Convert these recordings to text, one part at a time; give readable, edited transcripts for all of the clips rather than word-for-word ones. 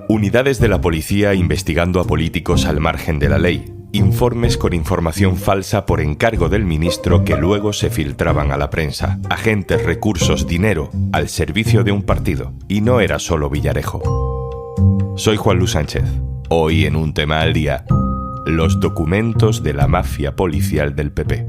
Unidades de la policía investigando a políticos al margen de la ley. Informes con información falsa por encargo del ministro que luego se filtraban a la prensa. Agentes, recursos, dinero al servicio de un partido. Y no era solo Villarejo. Soy Juan Luis Sánchez. Hoy en Un Tema al Día, los documentos de la mafia policial del PP.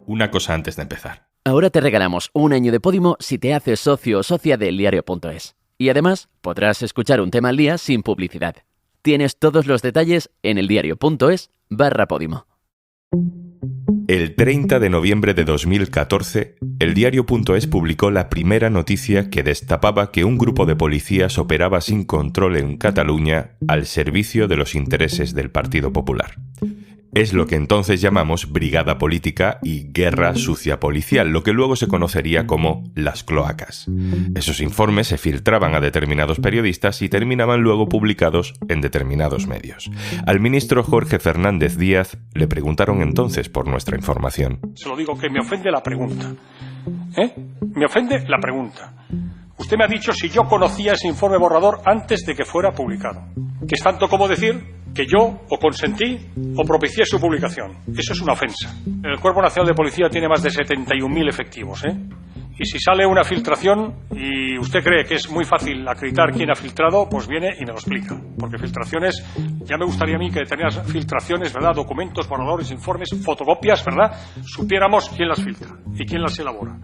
Una cosa antes de empezar. Ahora te regalamos un año de Podimo si te haces socio o socia de eldiario.es. Y además podrás escuchar Un Tema al Día sin publicidad. Tienes todos los detalles en eldiario.es/Podimo. El 30 de noviembre de 2014, eldiario.es publicó la primera noticia que destapaba que un grupo de policías operaba sin control en Cataluña al servicio de los intereses del Partido Popular. Es lo que entonces llamamos brigada política y guerra sucia policial, lo que luego se conocería como las cloacas. Esos informes se filtraban a determinados periodistas y terminaban luego publicados en determinados medios. Al ministro Jorge Fernández Díaz le preguntaron entonces por nuestra información. Se lo digo que me ofende la pregunta. Me ofende la pregunta. Usted me ha dicho si yo conocía ese informe borrador antes de que fuera publicado. Que es tanto como decir que yo o consentí o propicié su publicación. Eso es una ofensa. El Cuerpo Nacional de Policía tiene más de 71.000 efectivos, Y si sale una filtración y usted cree que es muy fácil acreditar quién ha filtrado, pues viene y me lo explica. Porque filtraciones, ya me gustaría a mí que determinadas filtraciones, ¿verdad? Documentos, borradores, informes, fotocopias, ¿verdad? Supiéramos quién las filtra y quién las elabora.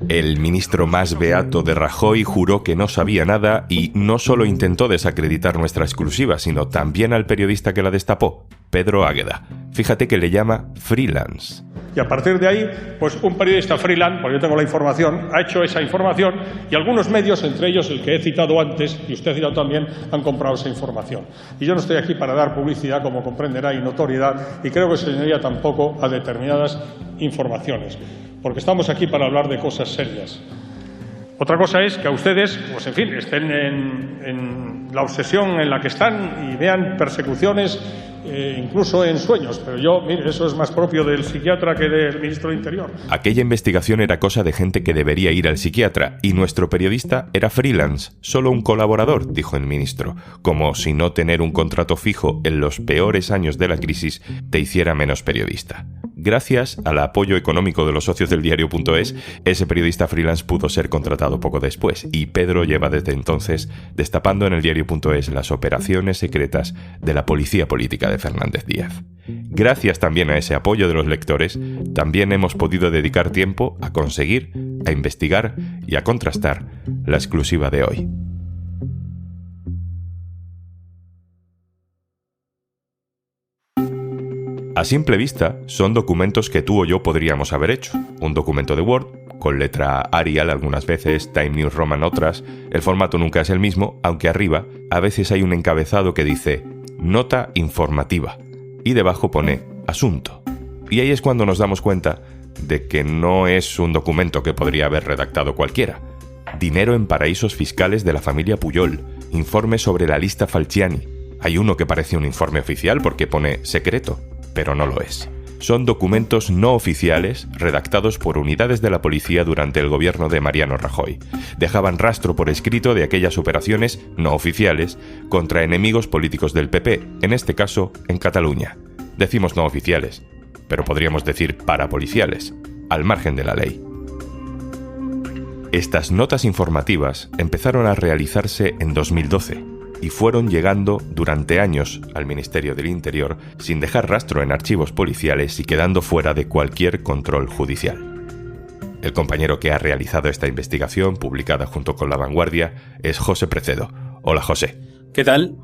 El ministro más beato de Rajoy juró que no sabía nada y no solo intentó desacreditar nuestra exclusiva, sino también al periodista que la destapó, Pedro Águeda. Fíjate que le llama freelance. Y a partir de ahí, pues un periodista freelance, porque yo tengo la información, ha hecho esa información y algunos medios, entre ellos el que he citado antes, y usted ha citado también, han comprado esa información. Y yo no estoy aquí para dar publicidad, como comprenderá, y notoriedad, y creo que señalaría tampoco a determinadas informaciones, porque estamos aquí para hablar de cosas serias. Otra cosa es que a ustedes, pues en fin, estén en la obsesión en la que están y vean persecuciones incluso en sueños, pero yo, mire, eso es más propio del psiquiatra que del ministro del Interior. Aquella investigación era cosa de gente que debería ir al psiquiatra y nuestro periodista era freelance, solo un colaborador, dijo el ministro, como si no tener un contrato fijo en los peores años de la crisis te hiciera menos periodista. Gracias al apoyo económico de los socios del diario.es, ese periodista freelance pudo ser contratado poco después y Pedro lleva desde entonces destapando en el diario.es las operaciones secretas de la policía política de Fernández Díaz. Gracias también a ese apoyo de los lectores, también hemos podido dedicar tiempo a conseguir, a investigar y a contrastar la exclusiva de hoy. A simple vista, son documentos que tú o yo podríamos haber hecho. Un documento de Word, con letra Arial algunas veces, Time News Roman otras. El formato nunca es el mismo, aunque arriba a veces hay un encabezado que dice Nota informativa y debajo pone Asunto. Y ahí es cuando nos damos cuenta de que no es un documento que podría haber redactado cualquiera. Dinero en paraísos fiscales de la familia Pujol. Informe sobre la lista Falciani. Hay uno que parece un informe oficial porque pone secreto, pero no lo es. Son documentos no oficiales redactados por unidades de la policía durante el gobierno de Mariano Rajoy. Dejaban rastro por escrito de aquellas operaciones no oficiales contra enemigos políticos del PP, en este caso en Cataluña. Decimos no oficiales, pero podríamos decir parapoliciales, al margen de la ley. Estas notas informativas empezaron a realizarse en 2012. Y fueron llegando durante años al Ministerio del Interior sin dejar rastro en archivos policiales y quedando fuera de cualquier control judicial. El compañero que ha realizado esta investigación, publicada junto con La Vanguardia, es José Precedo. Hola, José. ¿Qué tal?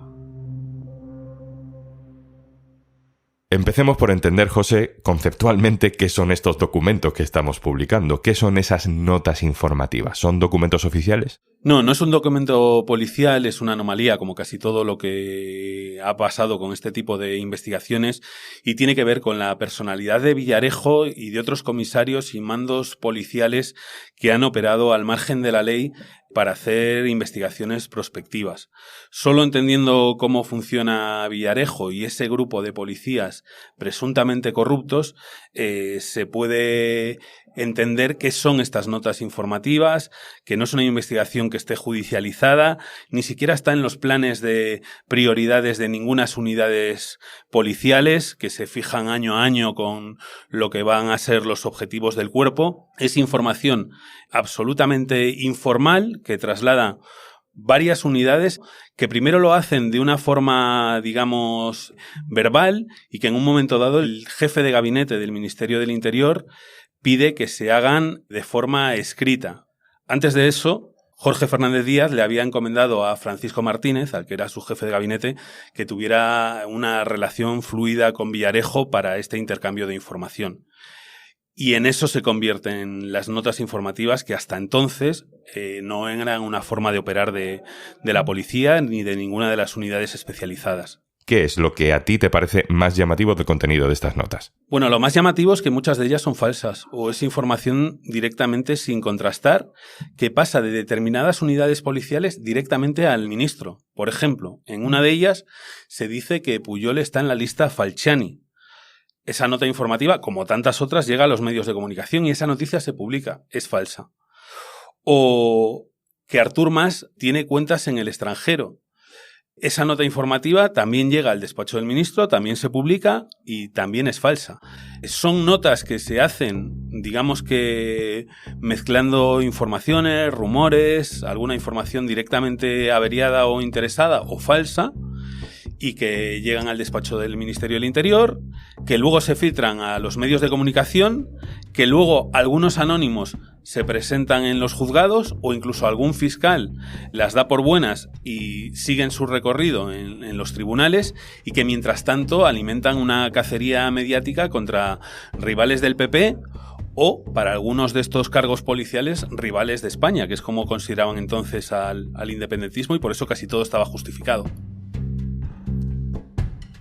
Empecemos por entender, José, conceptualmente qué son estos documentos que estamos publicando. ¿Qué son esas notas informativas? ¿Son documentos oficiales? No, no es un documento policial, es una anomalía, como casi todo lo que ha pasado con este tipo de investigaciones, y tiene que ver con la personalidad de Villarejo y de otros comisarios y mandos policiales que han operado al margen de la ley para hacer investigaciones prospectivas. Solo entendiendo cómo funciona Villarejo y ese grupo de policías presuntamente corruptos, se puede entender qué son estas notas informativas, que no es una investigación que esté judicializada, ni siquiera está en los planes de prioridades de ninguna unidades policiales que se fijan año a año con lo que van a ser los objetivos del cuerpo. Es información absolutamente informal que traslada varias unidades que primero lo hacen de una forma, digamos, verbal y que en un momento dado el jefe de gabinete del Ministerio del Interior pide que se hagan de forma escrita. Antes de eso, Jorge Fernández Díaz le había encomendado a Francisco Martínez, al que era su jefe de gabinete, que tuviera una relación fluida con Villarejo para este intercambio de información. Y en eso se convierten las notas informativas que hasta entonces no eran una forma de operar de la policía ni de ninguna de las unidades especializadas. ¿Qué es lo que a ti te parece más llamativo del contenido de estas notas? Bueno, lo más llamativo es que muchas de ellas son falsas o es información directamente sin contrastar que pasa de determinadas unidades policiales directamente al ministro. Por ejemplo, en una de ellas se dice que Pujol está en la lista Falciani. Esa nota informativa, como tantas otras, llega a los medios de comunicación y esa noticia se publica. Es falsa. O que Artur Mas tiene cuentas en el extranjero. Esa nota informativa también llega al despacho del ministro, también se publica y también es falsa. Son notas que se hacen, digamos que mezclando informaciones, rumores, alguna información directamente averiada o interesada o falsa, y que llegan al despacho del Ministerio del Interior, que luego se filtran a los medios de comunicación, que luego algunos anónimos se presentan en los juzgados o incluso algún fiscal las da por buenas y siguen su recorrido en los tribunales y que mientras tanto alimentan una cacería mediática contra rivales del PP o, para algunos de estos cargos policiales, rivales de España, que es como consideraban entonces al independentismo y por eso casi todo estaba justificado.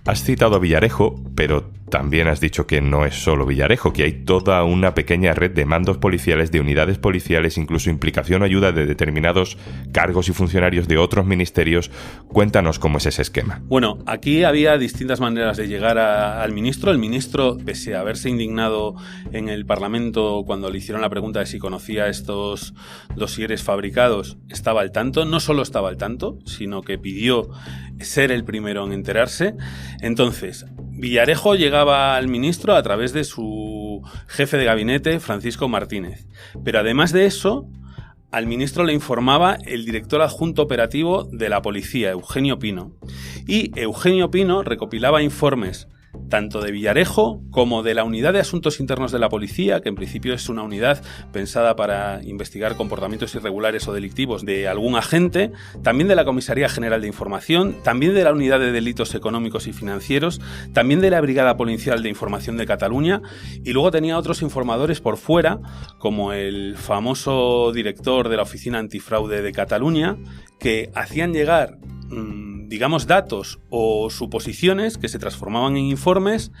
Has citado a Villarejo, pero también has dicho que no es solo Villarejo, que hay toda una pequeña red de mandos policiales, de unidades policiales, incluso implicación o ayuda de determinados cargos y funcionarios de otros ministerios. Cuéntanos cómo es ese esquema. Bueno, aquí había distintas maneras de llegar al ministro. El ministro, pese a haberse indignado en el Parlamento cuando le hicieron la pregunta de si conocía estos dosieres fabricados, estaba al tanto. No solo estaba al tanto, sino que pidió ser el primero en enterarse. Entonces, Villarejo llegaba al ministro a través de su jefe de gabinete, Francisco Martínez. Pero además de eso, al ministro le informaba el director adjunto operativo de la policía, Eugenio Pino. Y Eugenio Pino recopilaba informes tanto de Villarejo como de la Unidad de Asuntos Internos de la Policía, que en principio es una unidad pensada para investigar comportamientos irregulares o delictivos de algún agente, también de la Comisaría General de Información, también de la Unidad de Delitos Económicos y Financieros, también de la Brigada Policial de Información de Cataluña, y luego tenía otros informadores por fuera, como el famoso director de la Oficina Antifraude de Cataluña, que hacían llegar digamos, datos o suposiciones que se transformaban en informes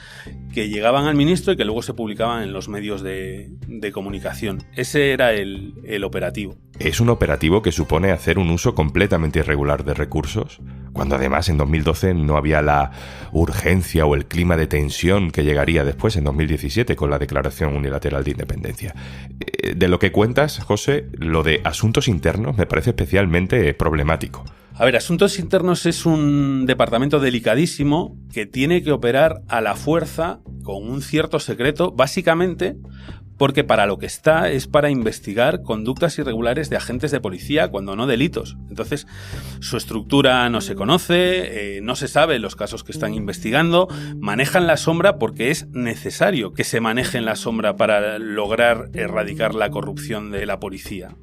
que llegaban al ministro y que luego se publicaban en los medios de comunicación. Ese era el operativo. Es un operativo que supone hacer un uso completamente irregular de recursos, cuando además en 2012 no había la urgencia o el clima de tensión que llegaría después en 2017 con la Declaración Unilateral de Independencia. De lo que cuentas, José, lo de asuntos internos me parece especialmente problemático. A ver, Asuntos Internos es un departamento delicadísimo que tiene que operar a la fuerza con un cierto secreto, básicamente porque para lo que está es para investigar conductas irregulares de agentes de policía, cuando no delitos. Entonces, su estructura no se conoce, no se sabe los casos que están investigando, manejan la sombra porque es necesario que se maneje en la sombra para lograr erradicar la corrupción de la policía.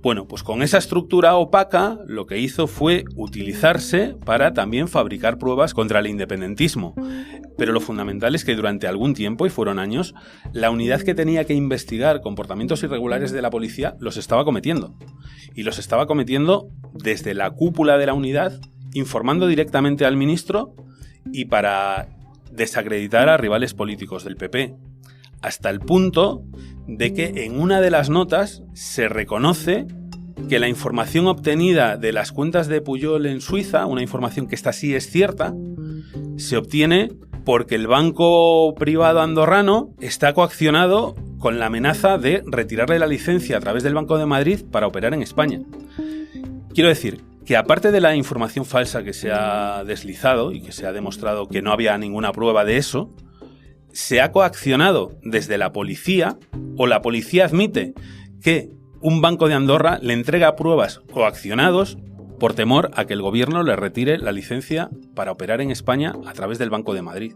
Bueno, pues con esa estructura opaca lo que hizo fue utilizarse para también fabricar pruebas contra el independentismo. Pero lo fundamental es que durante algún tiempo, y fueron años, la unidad que tenía que investigar comportamientos irregulares de la policía los estaba cometiendo. Y los estaba cometiendo desde la cúpula de la unidad, informando directamente al ministro y para desacreditar a rivales políticos del PP. Hasta el punto de que en una de las notas se reconoce que la información obtenida de las cuentas de Pujol en Suiza, una información que esta sí es cierta, se obtiene porque el banco privado andorrano está coaccionado con la amenaza de retirarle la licencia a través del Banco de Madrid para operar en España. Quiero decir que aparte de la información falsa que se ha deslizado y que se ha demostrado que no había ninguna prueba de eso, se ha coaccionado desde la policía, o la policía admite que un banco de Andorra le entrega pruebas coaccionados por temor a que el gobierno le retire la licencia para operar en España a través del Banco de Madrid.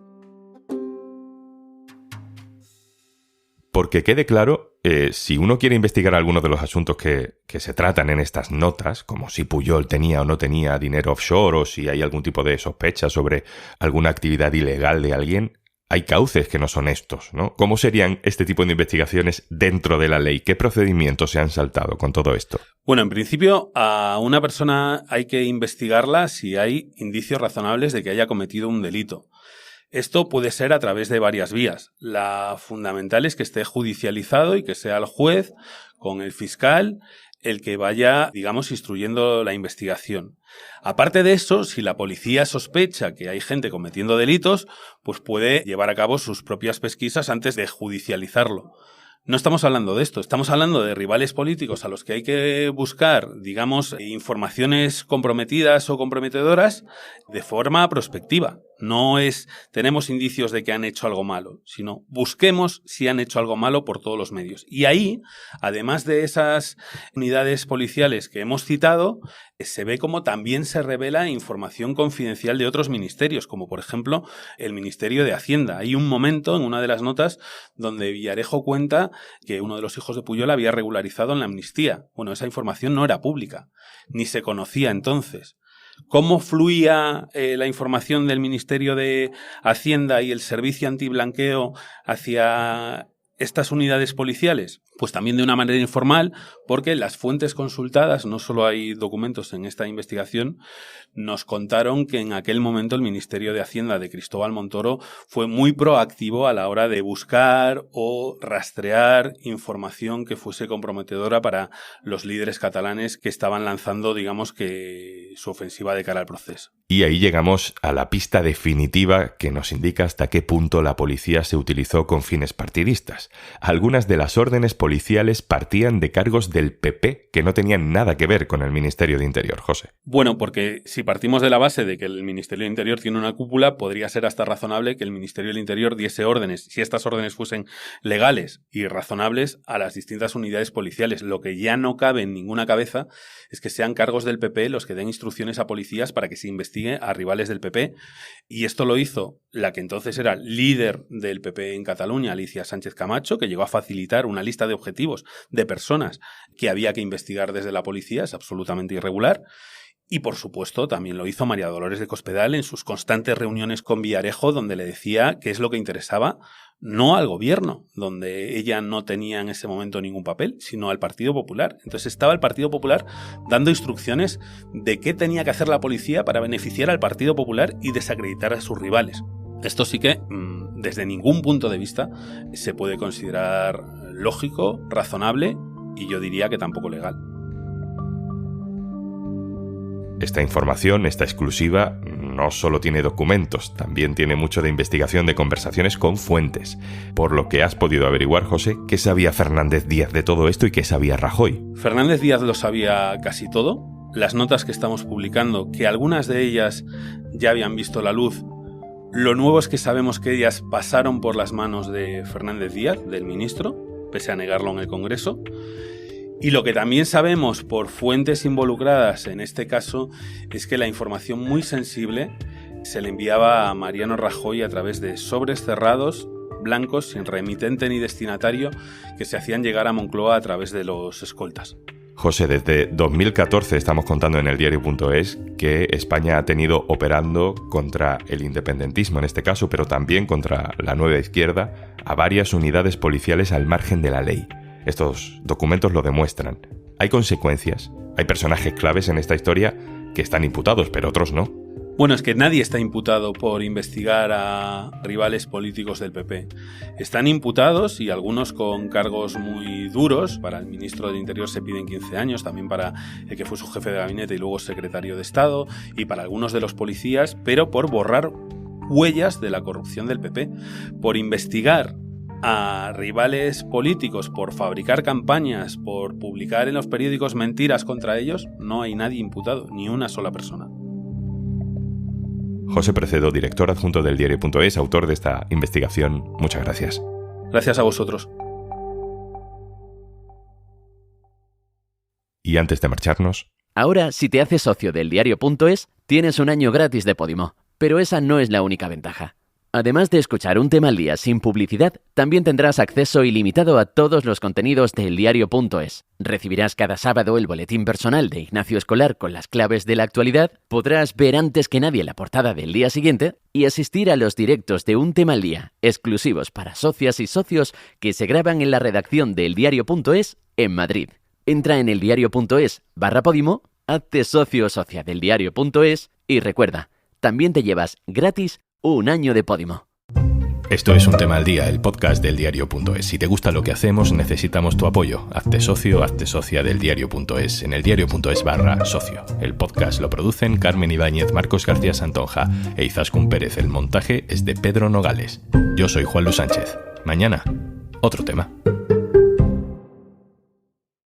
Porque quede claro, si uno quiere investigar algunos de los asuntos que se tratan en estas notas, como si Pujol tenía o no tenía dinero offshore o si hay algún tipo de sospecha sobre alguna actividad ilegal de alguien, hay cauces que no son estos, ¿no? ¿Cómo serían este tipo de investigaciones dentro de la ley? ¿Qué procedimientos se han saltado con todo esto? Bueno, en principio a una persona hay que investigarla si hay indicios razonables de que haya cometido un delito. Esto puede ser a través de varias vías. La fundamental es que esté judicializado y que sea el juez con el fiscal el que vaya, digamos, instruyendo la investigación. Aparte de eso, si la policía sospecha que hay gente cometiendo delitos, pues puede llevar a cabo sus propias pesquisas antes de judicializarlo. No estamos hablando de esto, estamos hablando de rivales políticos a los que hay que buscar, digamos, informaciones comprometidas o comprometedoras de forma prospectiva. No es, tenemos indicios de que han hecho algo malo, sino busquemos si han hecho algo malo por todos los medios. Y ahí, además de esas unidades policiales que hemos citado, se ve como también se revela información confidencial de otros ministerios, como por ejemplo el Ministerio de Hacienda. Hay un momento en una de las notas donde Villarejo cuenta que uno de los hijos de Pujol había regularizado en la amnistía. Bueno, esa información no era pública, ni se conocía entonces. ¿Cómo fluía la información del Ministerio de Hacienda y el Servicio Antiblanqueo hacia estas unidades policiales? Pues también de una manera informal, porque las fuentes consultadas, no solo hay documentos en esta investigación, nos contaron que en aquel momento el Ministerio de Hacienda de Cristóbal Montoro fue muy proactivo a la hora de buscar o rastrear información que fuese comprometedora para los líderes catalanes que estaban lanzando, digamos, que su ofensiva de cara al proceso. Y ahí llegamos a la pista definitiva que nos indica hasta qué punto la policía se utilizó con fines partidistas. Algunas de las órdenes policiales partían de cargos del PP que no tenían nada que ver con el Ministerio de Interior, José. Bueno, porque si partimos de la base de que el Ministerio de Interior tiene una cúpula, podría ser hasta razonable que el Ministerio del Interior diese órdenes, si estas órdenes fuesen legales y razonables, a las distintas unidades policiales. Lo que ya no cabe en ninguna cabeza es que sean cargos del PP los que den instrucciones a policías para que se investigue a rivales del PP. Y esto lo hizo la que entonces era líder del PP en Cataluña, Alicia Sánchez Camacho, que llegó a facilitar una lista de objetivos de personas que había que investigar desde la policía. Es absolutamente irregular. Y, por supuesto, también lo hizo María Dolores de Cospedal en sus constantes reuniones con Villarejo, donde le decía qué es lo que interesaba, no al gobierno, donde ella no tenía en ese momento ningún papel, sino al Partido Popular. Entonces estaba el Partido Popular dando instrucciones de qué tenía que hacer la policía para beneficiar al Partido Popular y desacreditar a sus rivales. Esto sí que, desde ningún punto de vista, se puede considerar lógico, razonable y yo diría que tampoco legal. Esta información, esta exclusiva, no solo tiene documentos, también tiene mucho de investigación de conversaciones con fuentes. Por lo que has podido averiguar, José, ¿qué sabía Fernández Díaz de todo esto y qué sabía Rajoy? Fernández Díaz lo sabía casi todo. Las notas que estamos publicando, que algunas de ellas ya habían visto la luz, lo nuevo es que sabemos que ellas pasaron por las manos de Fernández Díaz, del ministro, pese a negarlo en el Congreso. Y lo que también sabemos por fuentes involucradas en este caso es que la información muy sensible se le enviaba a Mariano Rajoy a través de sobres cerrados, blancos, sin remitente ni destinatario, que se hacían llegar a Moncloa a través de los escoltas. José, desde 2014 estamos contando en el diario.es que España ha tenido operando contra el independentismo en este caso, pero también contra la nueva izquierda, a varias unidades policiales al margen de la ley. Estos documentos lo demuestran. Hay consecuencias, hay personajes claves en esta historia que están imputados, pero otros no. Bueno, es que nadie está imputado por investigar a rivales políticos del PP. Están imputados y algunos con cargos muy duros. Para el ministro del Interior se piden 15 años, también para el que fue su jefe de gabinete y luego secretario de Estado, y para algunos de los policías, pero por borrar huellas de la corrupción del PP, por investigar a rivales políticos por fabricar campañas, por publicar en los periódicos mentiras contra ellos, no hay nadie imputado, ni una sola persona. José Precedo, director adjunto del diario.es, autor de esta investigación, muchas gracias. Gracias a vosotros. Y antes de marcharnos... Ahora, si te haces socio del diario.es, tienes un año gratis de Podimo. Pero esa no es la única ventaja. Además de escuchar un tema al día sin publicidad, también tendrás acceso ilimitado a todos los contenidos del diario.es. Recibirás cada sábado el boletín personal de Ignacio Escolar con las claves de la actualidad, podrás ver antes que nadie la portada del día siguiente y asistir a los directos de un tema al día, exclusivos para socias y socios que se graban en la redacción del diario.es en Madrid. Entra en eldiario.es/Podimo, hazte socio o socia del diario.es y recuerda, también te llevas gratis un año de Podimo. Esto es Un Tema al Día, el podcast del diario.es. Si te gusta lo que hacemos, necesitamos tu apoyo. Hazte socio, hazte socia del diario.es en eldiario.es/socio. El podcast lo producen Carmen Ibáñez, Marcos García Santonja e Izaskun Pérez. El montaje es de Pedro Nogales. Yo soy Juan Luis Sánchez. Mañana, otro tema.